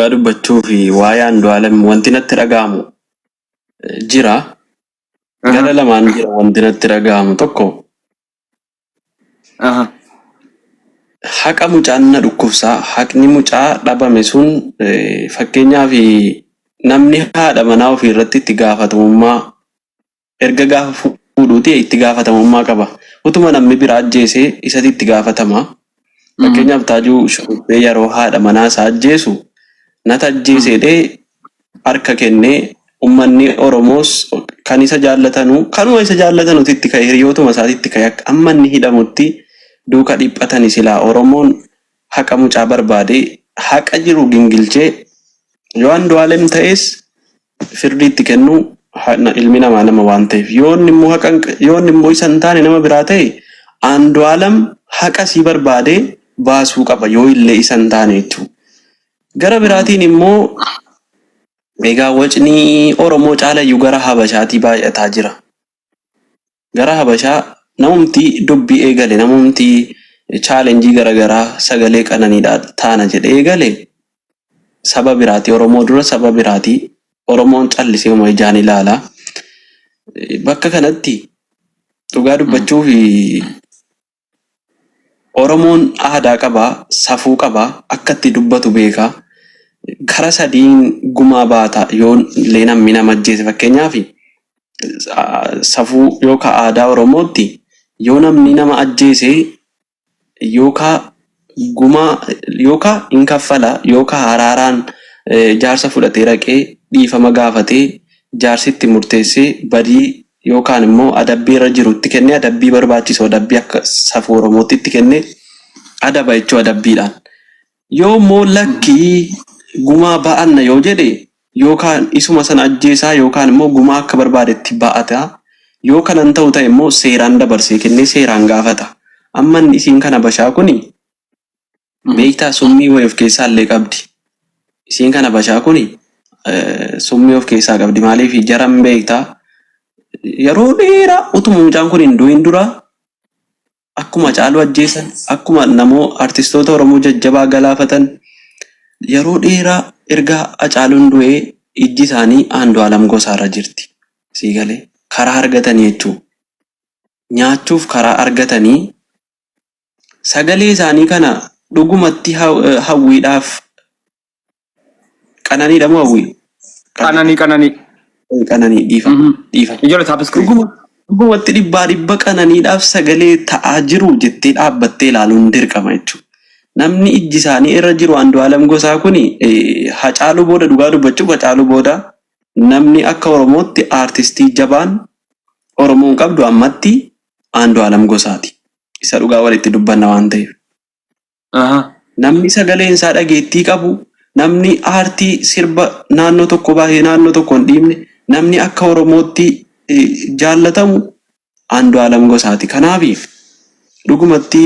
dhugaa dubbachuu fi waa'ee Andu'aalem wanti natti dhaga'amu jira. Gara lamaan jira wanti natti dhaga'amu tokko. Haqa mucaan na dhukkubsaa haqni mucaa dhabame sun fakkeenyaaf namni haadha manaa ofii irratti itti gaafatamummaa erga gaafa fuudhuuti itti gaafatamummaa qaba. Utuma namni biraa ajjeesee isatti itti gaafatama. Fakkeenyaaf Taajuu Shukubbee yeroo haadha manaa isaa ajjeesu nata ajjeesedhee harka kennee ummanni Oromoos kan isa jaallatanu kanuma isa jaallatanutti itti ka'e hiriyootuma isaatti itti ka'e akka amma inni hidhamutti duuka dhiphatani silaa Oromoon haqa mucaa barbaade haqa jiru gingilchee yoo Andu'aalem ta'es firdi itti kennu ilmi namaa nama waan ta'eef yoon immoo isa hin taane nama biraa ta'e Andu'aalem haqa sii barbaade baasuu qaba yoo illee isa hin taane jechuudha. Gara biraatiin immoo egaa wacni Oromoo caalayyuu gara Habashaatii baay'ataa jira. Gara Habashaa namumti dubbii eegale namumti chaalenjii garaagaraa sagalee qananiidhaan taana jedhee eegale saba biraati Oromoo dura saba biraati Oromoon callisee uma ijaan ilaala. Bakka kanatti dhugaa dubbachuu fi Oromoon aadaa qabaa safuu qabaa akka itti dubbatu beekaa. Kara sadiin gumaa baata yoo illee namni nama ajjeese fakkeenyaaf safuu yookaan aadaa Oromootti yoo namni nama ajjeese yookaan gumaa yookaan hin kaffala yookaan araaraan jaarsa fudhatee raqee dhiifama gaafatee jaarsitti murteessee badii yookaan immoo adabbii irra jirutti kennee adabbii barbaachisu adabbii akka safuu Oromootti itti kennee adaba jechuun adabbiidhaan. Yoo immoo lakkii gumaa ba'anna yoo jedhe yookaan isuma sana ajjeesaa yookaan immoo gumaa akka barbaadetti ba'ata yoo kanan ta'u ta'e immoo seeraan dabarsee kennee seeraan gaafata. Amman isiin kana Habashaa kuni beektaa summii wayii of keessaa illee qabdi. Isiin kana Habashaa kuni summii of keessaa qabdi maaliif jaran beektaa yeroo dheeraa utuma mucaan kun hin du'in dura akkuma Caaluu ajjeesan akkuma namoo artistoota Oromoo jajjabaa galaafatan yeroo dheeraa erga Hacaaluun du'ee ijji isaanii Andu'aalem Gosaarra jirti. Siigalee karaa argatanii jechuudha. Nyaachuuf karaa argatanii sagalee isaanii kana dhugumatti hawwiidhaaf qananiidha moo hawwii? Qananii dhiifa. Ijoollee taaphisku. Dhugumatti dhibba qananiidhaaf sagalee ta'aa jiru jettee dhaabbattee ilaaluun dirqama jechuudha. Namni ijji isaanii irra jiru Andu'aalem Gosaa kuni Hacaaluu booda dhugaa dubbachuuf Hacaaluu booda namni akka Oromootti aartistii jabaan Oromoon qabdu ammatti Andu'aalem Gosaati. Isa dhugaa walitti dubbanna waan ta'eef. Namni sagaleen isaa dhageettii qabu namni aartii sirba naannoo tokko baay'ee naannoo tokko hin dhiibne namni akka Oromootti jaallatamu Andu'aalem Gosaati. Kanaafi dhugumatti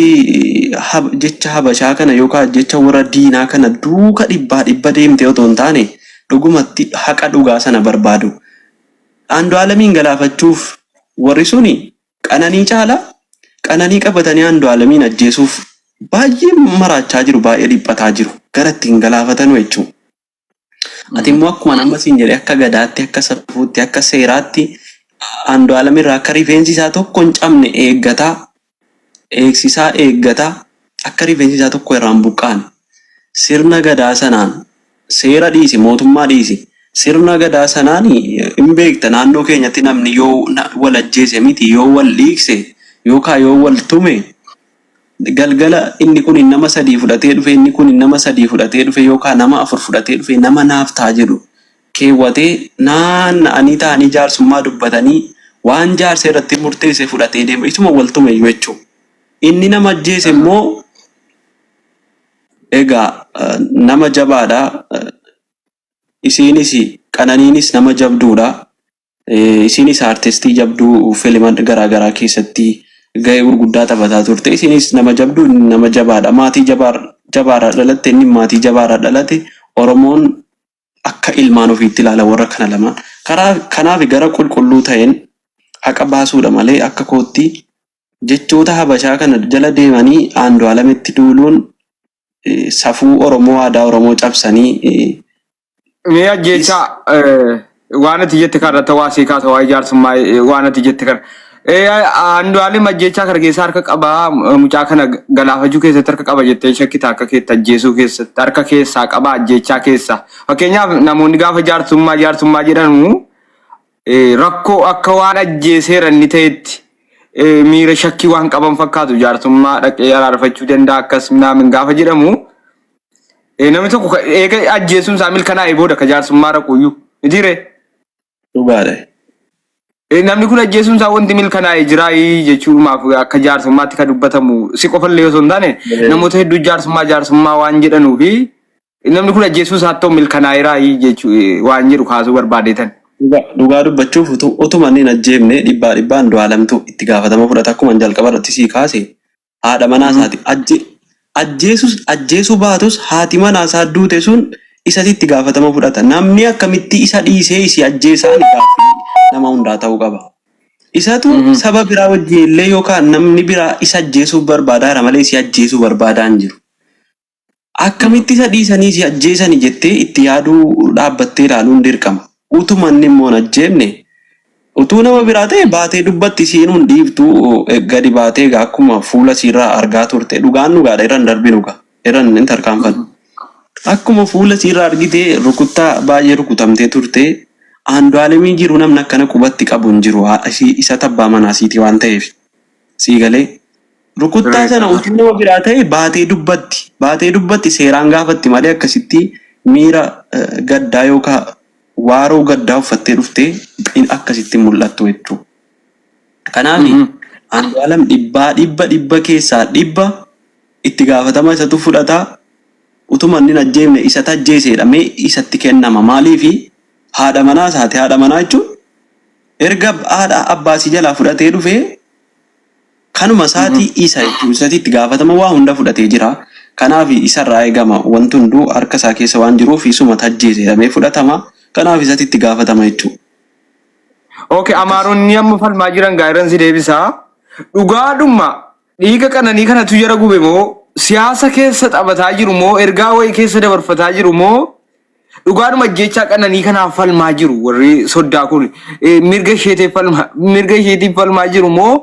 jecha Habashaa kana yookaan jecha warra diinaa kana duuka dhibba deemte otoo hin taane dhugumatti haqa dhugaa sana barbaadu. Andu'aalemiin galaafachuuf warri suni qananii caala qananii qabatanii Andu'aalemiin ajjeesuuf baay'ee maraachaa jiru baay'ee dhiphataa jiru gara ittiin galaafatanu jechuudha. Ati immoo akkuma nama siin jedhee akka gadaatti akka safuutti akka seeraatti Andu'aalem irraa akka rifeensi isaa tokko hin cabne eeggataa. Eegsisaa eeggataa akka rifeensi isaa tokko irraan buqqaan sirna gadaa sanaan seera dhiisi mootummaa dhiisi sirna gadaa sanaan hin beekta naannoo keenyatti namni yoo wal ajjeese miti yoo wal dhiigse yookaan yoo wal tume galgala inni kun nama 3 fudhatee dhufe inni kun nama 3 fudhatee dhufe yookaan nama 4 fudhatee dhufe nama naaf ta'a jedhu keewwatee naanna'anii ta'anii jaarsummaa dubbatanii waan jaarsa irratti murteesse fudhatee deema isuma wal tume jechuudha. Inni nama ajjeese immoo egaa nama jabaadha. Isiinis qananiinis nama jabduudha. Isiinis aartistii jabduu fiilima garaagaraa keessatti gahee gurguddaa taphataa turte. Isiinis nama jabduu nama jabaadha. Maatii jabaarraa dhalatte inni maatii jabaarraa dhalate Oromoon akka ilmaan ofiitti ilaala warra kana lama. Kanaaf gara qulqulluu ta'een haqa baasuudha malee akka kootti jechoota Habashaa kana jala deemanii Andu'aalemitti duuluun safuu Oromoo aadaa Oromoo cabsanii Me ajjecha waan ati jette kana tawaasii kaasa waa ijaarsummaa waan ati jette kana. Andu'aalem ajjecha kana keessa harka qabaa mucaa kana galaafachuu keessatti harka qaba jettee shakkita akka keetti ajjeesuu keessatti harka keessaa qaba ajjechaa keessa. Fakkeenyaaf namoonni gaafa jaarsummaa jedhamu rakkoo akka waan ajjeeseera inni ta'etti miira shakkii waan qaban fakkaatu jaarsummaa dhaqee araarfachuu danda'a akkas naamin gaafa jedhamu. Namni tokko eega ajjeesuun isaa milkanaa'ee booda ka jaarsummaa raquuyyuu jire. Dhugaadha. Namni kun ajjeesuun isaa wanti milkanaa'ee jira jechuudhaaf akka jaarsummaatti kan dubbatamu si qofallee osoo hin taane namoota hedduu jaarsummaa waan jedhanuu fi namni kun ajjeesuun isaa ta'u milkanaa'eera jechuu waan jedhu kaasuu barbaadeetan. Dhugaa dubbachuuf utuma inni ajjeefne dhibbaan Andu'aalemtu itti gaafatama fudhata akkuma jalqaba irratti sii kaase haadha manaa isaati ajjeesuu baatus haati manaa isaa duute sun isatti itti gaafatama fudhata. Namni akkamitti isa dhiisee isi ajjeesaan nama hundaa ta'uu qaba. Isatu saba biraa wajjin illee yookaan namni biraa isa ajjeesuuf barbaadaa malee isi ajjeesuu barbaadaa hin jiru. Akkamitti isa dhiisanii isi ajjeesanii jettee itti yaaduu dhaabbattee ilaaluun dirqama. Utuma inni immoo hin ajjeefne utuu nama biraa ta'e baatee dubbatti seenuun dhiiftuu gadi baatee akkuma fuula siirraa argaa turte dhugaan dhugaadha irraan darbinu irraan hin tarkaanfannu. Akkuma fuula siirraa argitee rukuttaa baay'ee rukutamtee turte Andu'aalemii jiru namni akkana qubatti qabu hin jiru isa tabbaa manaasiiti waan ta'eef sii galee rukuttaa sana utuu nama biraa ta'e baatee dubbatti seeraan gaafatti malee akkasitti miira gaddaa yookaan waaroo gaddaa uffattee dhuftee akkasitti mul'attu jechuudha. Kanaaf Andu'aalem dhibba keessaa dhibba itti gaafatama isatu fudhata. Utuma inni ajjeefne isatti ajjeesedha mee isatti kennama maaliifi haadha manaa isaati haadha manaa jechuun erga haadha abbaasii jalaa fudhatee dhufee kanuma isaatii isa jechuun isatti itti gaafatama waa hunda fudhatee jira. Kanaaf isarraa eegama wanti hunduu harka isaa keessa waan jiruuf isuma ajjeesedha mee fudhatama. Kanaaf isatti itti gaafatama jechuudha. Okay, Amaaronni amma falmaa jiran gaa'eran si deebisaa. Dhugaadhuma dhiiga qananii kanatu jara gube moo siyaasa keessa taphataa jiru moo ergaa wayii keessa dabarfataa jiru moo dhugaadhuma ajjechaa qananii kanaaf falmaa jiru warri soddaa kun mirga isheetiif falmaa jiru moo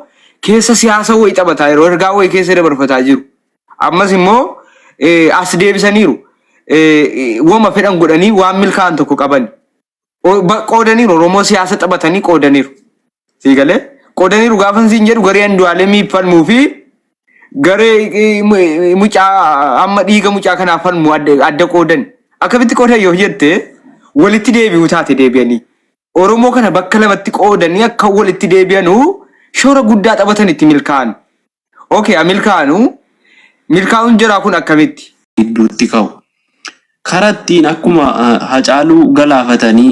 keessa siyaasa wayii taphataa jiru ergaa wayii keessa dabarfataa jiru. Ammas immoo as deebisaniiru. Wama fedhan godhanii waan milkaan tokko qaban qoodaniiru Oromoo siyaasa taphatanii qoodaniiru sii galee qoodaniiru gaafan siin jedhu garee Andu'aalemii falmuu fi garee mucaa amma dhiiga mucaa kanaaf falmu adda qoodan akkamitti qoodan yoo jette walitti deebi'uu taate deebi'anii Oromoo kana bakka lamatti qoodanii akka walitti deebi'anuu shoora guddaa taphatan itti milkaa'an. Okay, milkaa'uun jiraa kun akkamitti idduutti ka'u. Karattiin akkuma Hacaaluu galaafatanii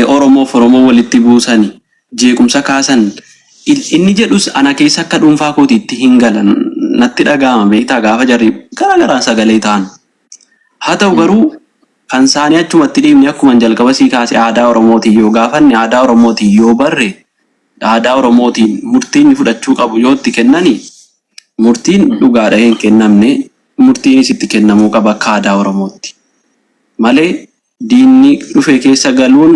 Oromoof Oromoo walitti buusanii jeequmsa kaasan inni jedhus ana keessa akka dhuunfaa kootiitti hin galan natti dhaga'ama beektaa gaafa jarri garaagaraan sagalee ta'an. Haa ta'u garuu kan isaanii achumatti dhiibni akkuma jalqaba sii kaase aadaa Oromootiin yoo gaafanne aadaa Oromootiin yoo barre aadaa Oromootiin murtiin fudhachuu qabu yoo itti kennani murtiin dhugaadha hin kennamne. Murtiin sitti kennamuu qaba akka aadaa Oromootti. Malee diinni dhufee keessa galuun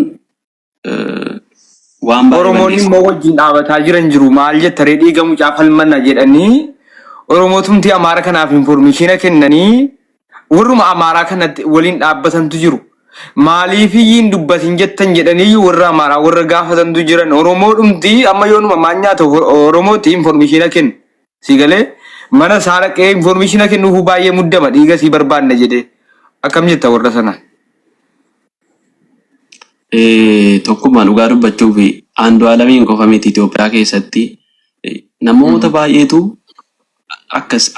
waan baay'ee Oromoonni immoo wajjin dhaabataa jiran jiru maal jettaree dhiiga mucaa falmanna jedhanii Oromootumti Amaara kanaaf informeeshina kennanii warruma Amaaraa kanatti waliin dhaabbatantu jiru. Maaliif iyyiin dubbatin jettan jedhanii warra Amaaraa warra gaafatantu jiran Oromoodhumti amma yoonuma maan nyaata Oromootti informeeshina kennu sii galee. Mana saara qe'ee informeeshina kennuuf baay'ee muddama dhiiga sii barbaanna jedhee akkam jetta warra sanaan. Tokkummaa dhugaa dubbachuuf Andu'aalemiin qofa miti Itoophiyaa keessatti namoota baay'eetu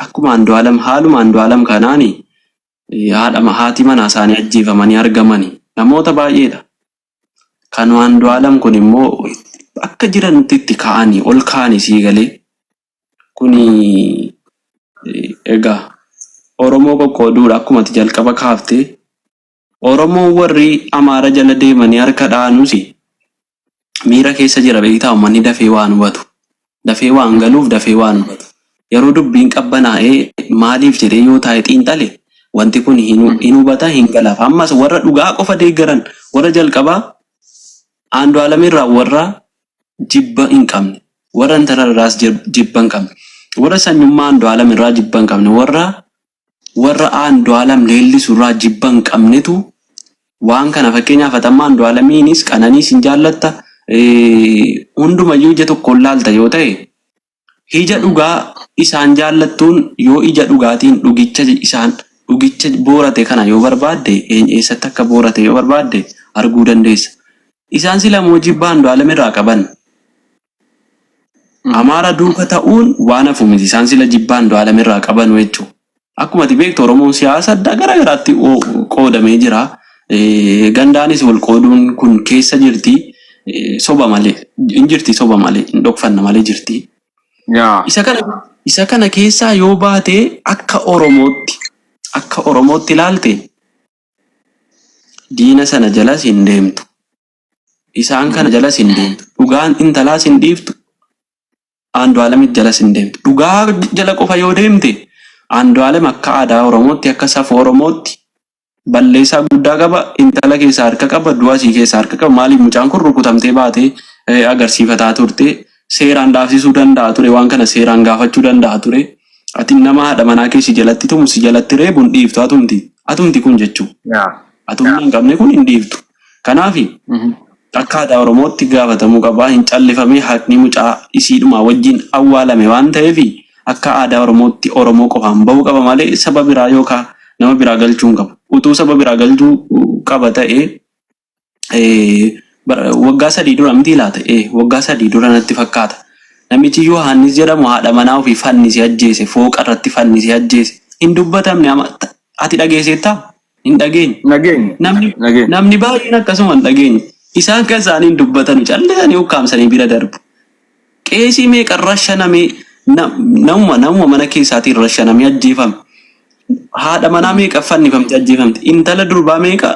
akkuma Andu'aalem haaluma Andu'aalem kanaan haati manaa isaanii ajjeefamanii argamani namoota baay'eedha. Kan Andu'aalem kun immoo akka jiranitti itti ka'anii ol ka'anii sii galee kuni egaa Oromoo qoqqooduudha akkuma ati jalqaba kaafte Oromoo warri Amaara jala deemanii harka dhaanuusi miira keessa jira beektaa uummanni dafee waan hubatu dafee waan galuuf dafee waan hubatu yeroo dubbiin qabbanaa'ee maaliif jedhee yoo taa'e xiinxale wanti kun hin hubata hin galaaf. Ammas warra dhugaa qofa deeggaran warra jalqabaa Andu'aalem irraa warra jibba hin qabne, warra intararraas jibba hin qabne, warra sanyummaa Andu'aalem irraa jibba hin qabne, warra Andu'aalem leellisu irraa jibba hin qabnetu waan kana fakkeenyaaf atamma Andu'aalemiinis Qananiis hin jaallatta hundumayyuu ija tokkoon laalta yoo ta'e ija dhugaa isaan jaallattuun yoo ija dhugaatiin dhugicha boorate kana yoo barbaadde eessatti akka boorate yoo barbaadde arguu dandeessa. Isaan sila moo jibbaa Andu'aalem irraa qaban Amaara duuka ta'uun waan hafu miti. Isaan sila jibbaa Andu'aalem irraa qaban jechuudha. Akkuma ati beektu Oromoon siyaasa adda garaagaraatti qoodamee jira. Gandaanis wal qooduun kun keessa jirti. Soba malee hin jirti, soba malee hin dhokfanna malee jirti. Isa kana keessaa yoo baate akka Oromootti ilaalte diina sana jalas hin deemtu. Isaan kana jalas hin deemtu. Dhugaan intalaas hin dhiiftu. Andu'aalemit jalas hin deemtu. Dhugaa jala qofa yoo deemte Andu'aalem akka aadaa Oromootti akka safuu Oromootti balleessaa guddaa qaba. Intala keessaa harka qaba. Du'asii keessaa harka qaba. Maaliif mucaan kun rukutamtee baatee agarsiifataa turte? Seeraan dhaabsisuu danda'a ture. Waan kana seeraan gaafachuu danda'a ture. Ati nama haadha manaa keessi jalatti tumu si jalatti reebu hin dhiiftu. Atumti kun jechuudha. Atumni hin qabne kun hin dhiiftu. Kanaafi akka aadaa Oromootti gaafatamuu qabaa. Hin callifamee haqni mucaa isiidhuma wajjin awwaalame waan ta'eef akka aadaa Oromootti Oromoo qofaan bahuu qaba malee saba biraa yookaan nama biraa galchuu hin qabu. Utuu saba biraa galchuu qaba ta'ee waggaa 3 dura miti laata? Waggaa 3 dura natti fakkaata. Namichi Yohaannis jedhamu haadha manaa ofii fannisee ajjeese, fooqa irratti fannisee ajjeese. Hin dubbatamne ati dhageessettaa? Hin dhageenye. Namni baay'een akkasuma hin dhageenye. Isaan kan isaanii hin dubbatanu callisanii ukkaamsanii bira darbu. Qeesii meeqa rashanamee namuma mana keessaatiin rashanamee ajjeefame. Haadha manaa meeqa fannifamte ajjeefamte. Intala durbaa meeqa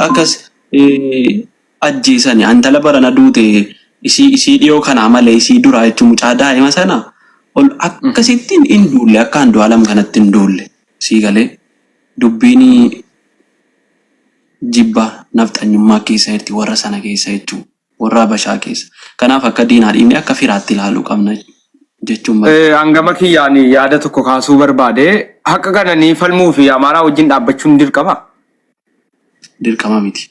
akkas ajjeesanii. Intala barana duute isii dhiyoo kanaa malee isii duraa jechuun mucaa daa'ima sana ol akkasittiin hin duulle akka Andu'aalem kanatti hin duulle. Sii galee dubbiin jibba nafxanyummaa keessa jirti warra sana keessa jechuudha. Warra Habashaa keessa. Kanaaf akka diinaa dhiibne akka firaatti ilaaluu qabna jechuun. Hangama kiyyaan yaada tokko kaasuu barbaade haqa kananii falmuu fi Amaaraa wajjin dhaabbachuun dirqama. Dirqama miti.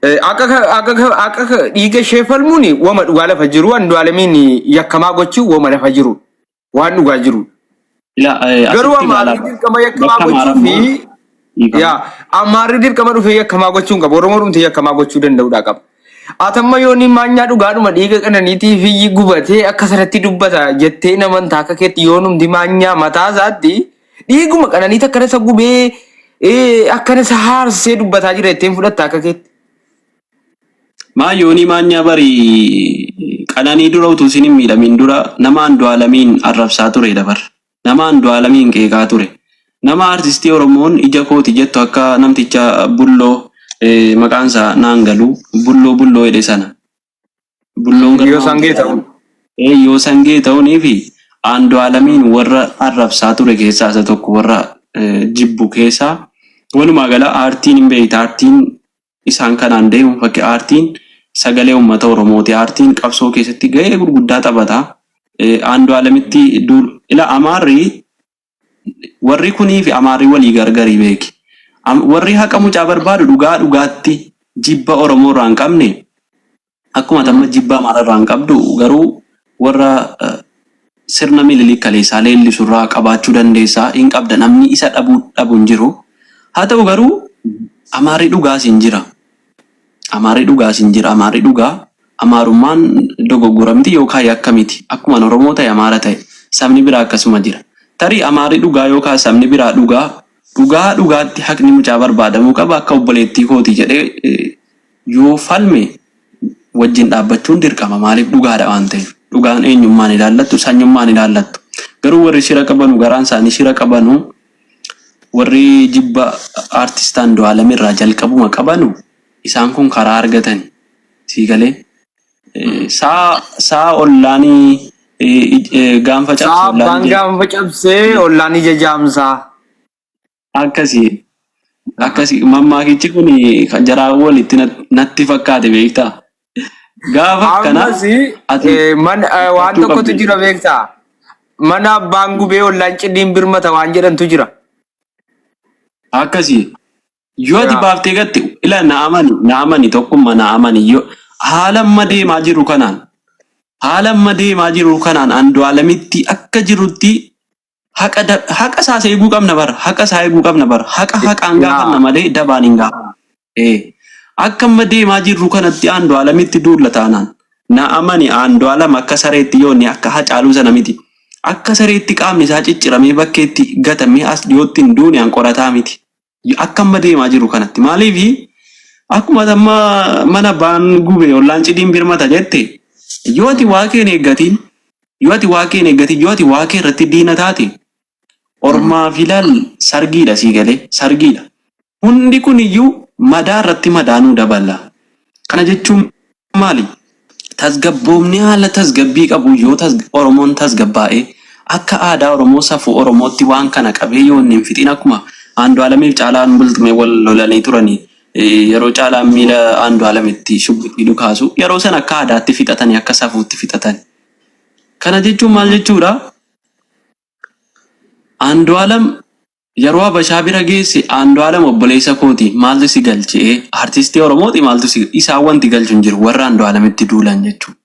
Akka dhiiga ishee falmuun wama dhugaa lafa jiru Andu'aalemiin yakkamaa gochuu wama lafa jiru waan dhugaa jiru. Garuu Amaarri dirqama yakkamaa gochuu fi Amaarri dirqama dhufee yakkamaa gochuu hin qabu. Oromoo dhumte yakkamaa gochuu danda'uudha qaba. Atamma yoonni maanyaa dhugaadhuma dhiiga qananiitii fi gubatee akka sanatti dubbata jettee namantaa akka keetti yoo numti maanyaa mataa isaatti dhiiguma qananiita akkana isa gubee akkana isa haarsee dubbataa jira jetteen fudhatta akka keetti. Yoonii maanyaa barii qananii dura utuu isin hin miidhamin dura nama Andu'aalemiin arrabsaa ture dabar. Nama Andu'aalemiin qeeqaa ture. Nama artistii Oromoon ija kooti jettu akka namticha bulloo maqaan isaa naan galu bulloo jedhe sana. Bulloon yoo sangee ta'uun. Yoo sangee ta'uunii fi Andu'aalemiin warra arrabsaa ture keessaa isa tokko warra jibbu keessaa. Walumaa gala aartiin hin beekta. Aartiin isaan kanaan deemu fakki aartiin sagalee uummata Oromooti. Aartiin qabsoo keessatti gahee gurguddaa taphata. Andu'aalemitti ila Amaarri warri kunii fi Amaarri walii gargarii beeki. Warri haqa mucaa barbaadu dhugaatti jibba Oromoo irraa hin qabne akkuma tamma jibba Amaara irraa hin qabdu garuu warra sirna Minilik kaleessaa leellisu irraa qabaachuu dandeessaa hin qabda. Namni isa dhabu hin jiru. Haa ta'u garuu Amaarri dhugaas hin jira. Amaarri dhugaa Amaarummaan dogoggora miti yookaan yakka miti. Akkuma Oromoo ta'e Amaara ta'e sabni biraa akkasuma jira. Tarii Amaarri dhugaa yookaan sabni biraa dhugaatti haqni mucaa barbaadamuu qaba akka obboleettii kooti jedhee yoo falme wajjin dhaabbachuun dirqama. Maaliif dhugaadha waan ta'eef. Dhugaan eenyummaan ilaallattu sanyummaan ilaallattu. Garuu warri shira qabanu garaan isaanii shira qabanu warri jibba aartist Andu'aalem irraa jalqabuma qabanu isaan kun karaa argatani. Sii galee saa ollaanii gaanfa cabse Saa ollaan ije bangaan facabsee ollaan ija jaamsaa. akkasii akkasii mammaakichi kun kan jaraa walitti natti fakkaate beektaa gaafa akkanaa Ammas ati waan fudhachuu tokkotu qabdi. jira beektaa. Mana abbaan gubee ollaan cidhiin birmata waan jedhantu jira. Akkasii yoo ati Yaa. baaftee gatte ila naamani tokkummaa naamani yoo haala amma deemaa jiru kanaan Andu'aalamitti akka jirutti haqa isaas eeguu qabna bara haqa isaa eeguu qabna bara haqaan gaafanna Yaa. malee dabaan hin gaafanna. Akka amma deemaa jirru kanatti Andu'aalamitti duulla taanaan naamani Andu'aalam akka sareetti yoonni akka Hacaaluu sana miti. Akka sareetti qaamni isaa cicciramee bakkeetti gatamee as dhiyootti hin duune qorataa miti. Akka amma deemaa jiru kanatti maaliifi akkuma amma mana abbaan gube ollaan cidhiin birmata jette yoo ati waaqeen eeggatiin yoo ati waaqee irratti diina taate ormaa filaal sargiidha sii galee sargiidha. Hundi kun iyyuu madaa irratti madaanuu dabala. Kana jechuun maali? Tasgabboomni haala tasgabbii qabu yoo Oromoon tasgabbaa'ee akka aadaa Oromoo safuu Oromootti waan kana qabee yoo hin fixin akkuma Andu'aalamiif Caalaan Bultumee wal lolanii turanii yeroo Caalaan miila Andu'aalamitti shubbitii dhukaasu yeroo san akka aadaatti fixatanii akka safuutti fixatan. Kana jechuun maal jechuudha? Andu'aalam yeroo Habashaa bira geesse Andu'aalam obboleessa kooti maaltu si galchee artistii Oromooti maaltu si isaan wanti galchu hin jiru warra Andu'aalamitti duulan jechuudha.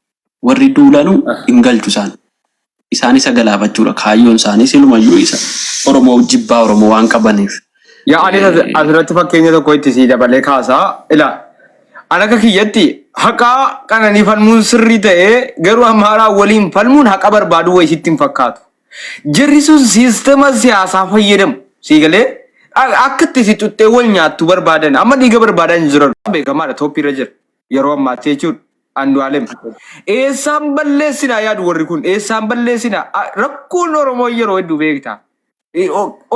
Warri duulanuu hin galchu isaan isa galaafachuudha kaayyoon isaanii silumayyuu isa Oromoo jibbaa Oromoo waan qabaniif. Yaa ani asirratti fakkeenya tokko itti sii dabalee kaasaa. Ila an akka kiyyatti haqa qananii falmuun sirrii ta'ee garuu amaaraa waliin falmuun haqa barbaaduu wayii sitti hin fakkaatu. Jarri sun siistema siyaasaa fayyadamu. Sii galee akka itti si xuxxee wal nyaattu barbaadan amma dhiiga barbaadan jiran beekamaadha tooppiirra jira yeroo ammaatti jechuudha. Andu'aalem. Eessaan balleessinaa yaadu warri kun eessaan balleessinaa rakkoon Oromoo yeroo hedduu beektaa.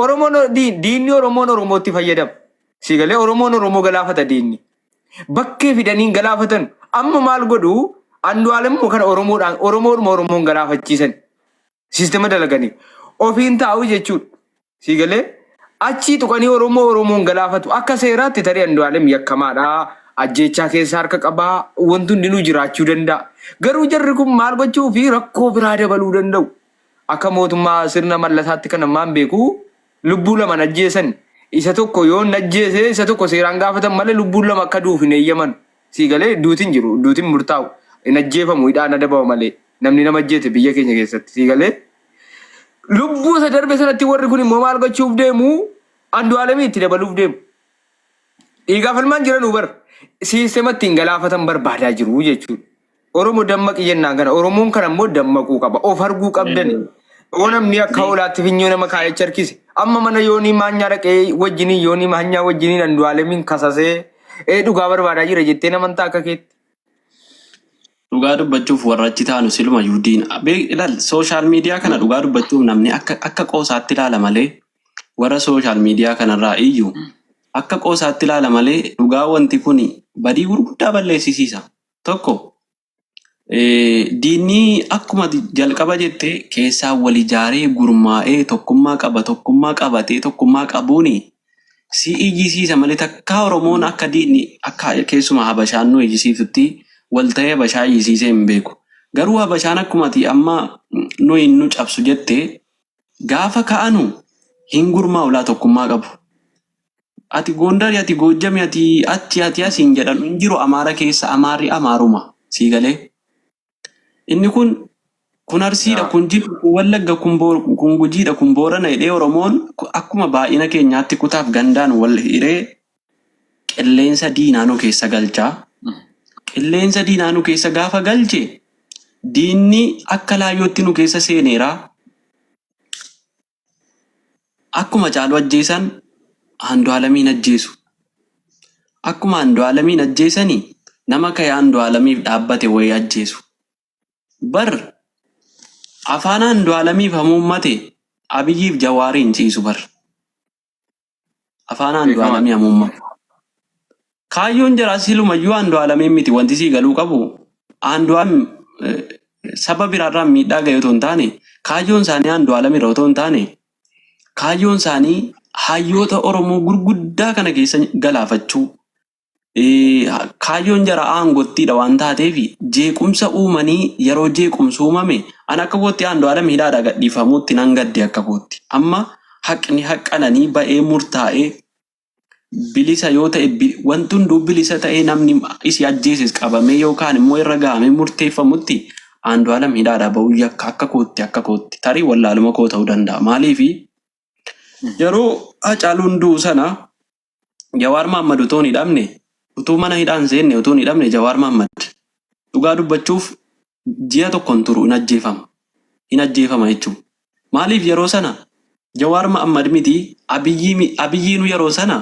Oromoon diinni Oromoon Oromootti fayyadama. Sii galee Oromoon Oromoo galaafata diinni. Bakkee fidaniin galaafatan amma maal godhu Andu'aalem kana Oromoon galaafachiisan. Siistema dalaganii ofiin taa'u jechuudha. Sii galee achii tuqanii Oromoon galaafatu akka seeraatti tarii Andu'aalem yakkamaadha. Ajjechaa keessa harka qabaa wanti hundinuu jiraachuu danda'a. Garuu jarri kun maal gochuu fi rakkoo biraa dabaluu danda'u. Akka mootummaa sirna mallasaatti kan ammaan beeku lubbuu lama ajjeesan isa tokko yoo ajjeese isa tokko seeraan gaafatan malee lubbuun lama akka duuf hin eeyyaman. Sii galee duutiin jiru duutiin murtaa'u hin ajjeefamu hidhaan adabamu malee namni nama ajjeete biyya keenya keessatti sii galee. Lubbuu isa darbe sanatti warri kun immoo maal gochuuf deemu Andu'aalemii itti dabaluuf deemu. Dhiigaa falmaan jiran bara. Siistematti hin galaafatan barbaadaa jiru jechuudha. Oromoo dammaqi jennaan kana Oromoon kana immoo dammaquu qaba. Of arguu qabdan. Oo namni akka olaatti finyoo nama kaayyacha harkise. Amma mana yoonii maanyaa dhaqee wajjiniin yoonii maanyaa wajjiniin Andu'aalemiin kasasee dhugaa barbaadaa jira jettee namantaa akka keetti. Dhugaa dubbachuuf warra achi taanu siluma yuudiin ilaal sooshaal miidiyaa kana dhugaa dubbachuuf namni akka qoosaatti ilaala malee warra sooshaal miidiyaa kanarraa iyyuu akka qoosaatti ilaala malee dhugaa wanti kun badii gurguddaa balleessisiisa. Tokko diinni akkuma jalqaba jettee keessaa wal ijaaree gurmaa'ee tokkummaa qabatee tokkummaa qabuun si ijjisiisa malee takkaa Oromoon akka diinni akka keessumaa Habashaan nu ijjisiisutti wal ta'ee Habashaa ijjisiisee hin beeku. Garuu Habashaan akkuma amma nu cabsu jettee gaafa ka'anu hin gurmaa'u laa tokkummaa qabu. Ati Gondari ati Gojjami ati achi asiin jedhan hin jiru Amaara keessa Amaarri Amaaruma sii galee. Inni kun Arsiidha kun Jiluu kun Wallagga kun Gujiidha kun Boorana hidhee Oromoon akkuma baay'ina keenyaatti kutaaf gandaan wal hiree qilleensa diinaanuu keessa galchaa. Qilleensa diinaanuu keessa gaafa galche diinni akka laayyootti nu keessa seeneera. Akkuma Caaluu ajjeesan Andu'aalemiin ajjeesu. Akkuma Andu'aalemiin ajjeesanii nama ka'e Andu'aalemiif dhaabbate wayii ajjeesu. Bar afaan Andu'aalemiif hamuummate Abiyyiif Jawaariin ciisu bar. Afaan Andu'aalemii hamuummate. Kaayyoon jara silumayyuu Andu'aalemiin miti wanti sii galuu qabu. Andu'aalem saba biraarraa miidhaa ga'e otoo hin taane kaayyoon isaanii Andu'aalam irra otoo hin taane kaayyoon isaanii hayyoota Oromoo gurguddaa kana keessa galaafachuu kaayyoon jara aangottiidha waan taateef jeequmsa uumanii yeroo jeequmsa uumame an akka kootti Andu'aalam hidhaadhaa gadhiifamuutti nan gadde akka kootti amma haqni haqqananii ba'ee murtaa'ee bilisa yoo ta'e wanti hunduu bilisa ta'ee namni isii ajjeeses qabamee yookaan immoo irra gahamee murteeffamutti Andu'aalam hidhaadhaa ba'uu yakka akka kootti tarii wallaaluma koo ta'uu danda'a maaliifi yeroo Hacaaluun du'u sana Jawaar Mahaammad utuu hin hidhamne utuu mana hidhaan seenne utuu hin hidhamne Jawaar Mahaammad dhugaa dubbachuuf ji'a tokkoon turu hin ajjeefama jechuudha. Maaliif yeroo sana Jawaar Mahaammad miti Abiyyiinu yeroo sana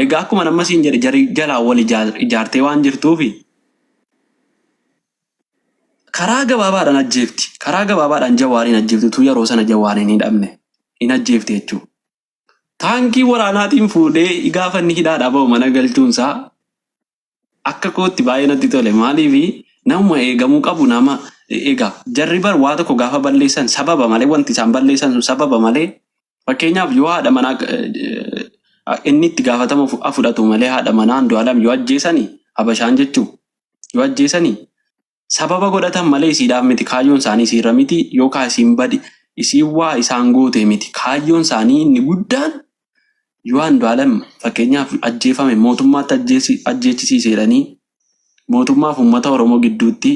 egaa akkuma nama siin jedhe jarii jalaa wal ijaartee waan jirtuufi karaa gabaabaadhaan ajjeefti. Karaa gabaabaadhaan Jawaariin ajjeeftutu yeroo sana Jawaariin hin ajjeefte jechuudha. Taankii waraanaatiin fuudhee gaafa inni hidhaadhaa ba'u mana galchuunsaa akka kootti baay'ee natti tole. Maaliif nama eegamuu qabu nama egaa jarri bar waa tokko gaafa balleessan sababa malee wanti isaan balleessan sun sababa malee fakkeenyaaf yoo haadha manaa inni itti gaafatama fudhatu malee haadha manaa Andu'aalam yoo ajjeesanii Habashaan jechuu yoo ajjeesanii sababa godhatan malee isiidhaaf miti kaayyoon isaanii isiirra miti yookaan isiin badi isiin waa isaan goote miti kaayyoon isaanii inni guddaan yoo Andu'aalam fakkeenyaaf ajjeefame mootummaatti ajjeechisiiseedhanii mootummaaf uummata Oromoo gidduutti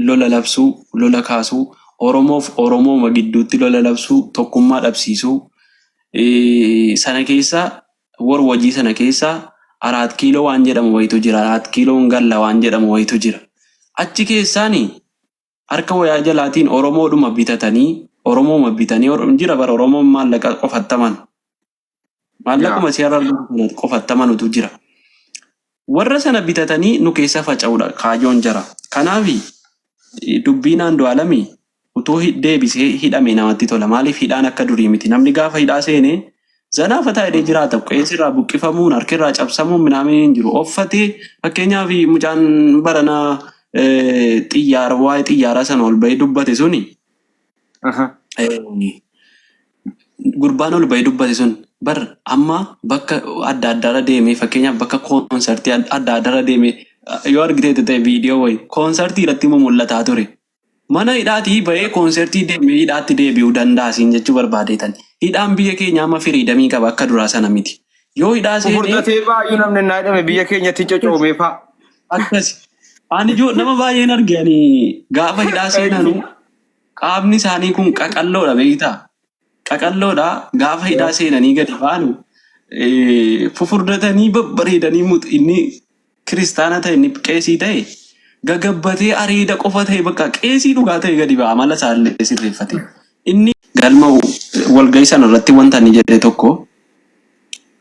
lola labsuu lola kaasuu Oromoof Oromooma gidduutti lola labsuu tokkummaa dhabsiisuu sana keessa warwajii sana keessa 4 kiiloo waan jedhamu wayitu jira 4 kiiloon galla waan jedhamu wayitu jira achi keessaanii harka wayaa jalaatiin Oromoodhuma bitatanii Oromooma bitanii jira bara Oromoon maallaqa qofattaman maallaquma siyaara qofattamanutu jira warra sana bitatanii nu keessa faca'uudha kaayyoon jara kanaafi dubbiin Andu'aalam utuu deebisee hidhame namatti tola maaliif hidhaan akka durii miti namni gaafa hidhaa seenee zanaafa taa'ee jiraata qeensirraa buqqifamuun harkirraa cabsamuun minaamin hin jiru offatee fakkeenyaaf mucaan baranaa waa'ee xiyyaaraa sana ol bahee dubbate suni gurbaan ol bahee dubbate sun bar amma bakka adda addaarra deemee fakkeenyaaf bakka koonsartii adda addaarra deemee yoo argiteetu ta'e viidiyoo wayi koonsartii irratti mul'ataa ture. Mana hidhaatii bahee koonsartii deemee hidhaatti deebi'uu danda'asiin jechuu barbaadeetan. Hidhaan biyya keenya amma firiidamii qaba akka duraa sana miti. Yoo hidhaa seenee furdatee baay'ee namni naa hidhame biyya keenyatti cocoomee fa'a. Akkasi. Ani nama baay'een arganii gaafa hidhaa seenanu qaamni isaanii kun qaqalloodha beektaa? Qaqalloodha gaafa hidhaa seenanii gadi baanu fufurdatanii babbareedanii inni kiristaana ta'e inni qeesii ta'e gagabbatee areeda qofa ta'e bakka qeesii dhugaa ta'e gadi ba'a mala isaallee sirreeffate. Inni galma walgahii sana irratti wanta inni jedhe tokko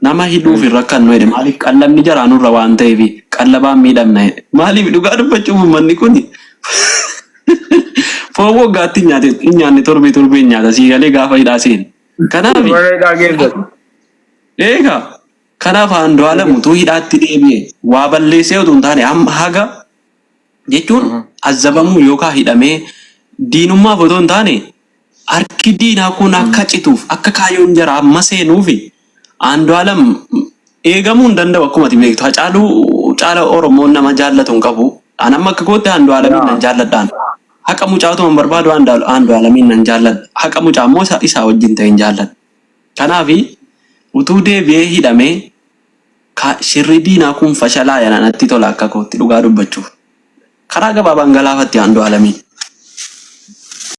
nama hidhuuf irra kan nu jedhe maaliif qallabni jaraanurra waan ta'eef qallabaan miidhamna jedhe maaliif dhugaa dubbachuuf uummanni kun foon waggaatti nyaanne torbee nyaata sii galee gaafa hidhaa seene. Kanaaf eegaa kanaaf Andu'aalam utuu hidhaatti deebi'e waa balleessee utuu hin taane amma haga jechuun azzabamuu yookaan hidhamee diinummaaf otoo hin taane harki diinaa kun akka cituuf akka kaayyoon jara amma seenuufi Andu'aalam eegamuu hin danda'u akkuma ati beektu Hacaaluu caala Oromoon nama jaallatu hin qabu an amma akka kootti Andu'aalamiin nan jaalladhaan haqa mucaa otoo hin barbaadu Andu'aalamiin nan jaalladha haqa mucaa immoo isaa wajjin ta'e hin jaalladha kanaafi utuu deebi'ee hidhamee shirri diinaa kun fashalaa yana natti tola akka kootti dhugaa dubbachuuf karaa gabaabaan galaafatti Andu'aalamiin.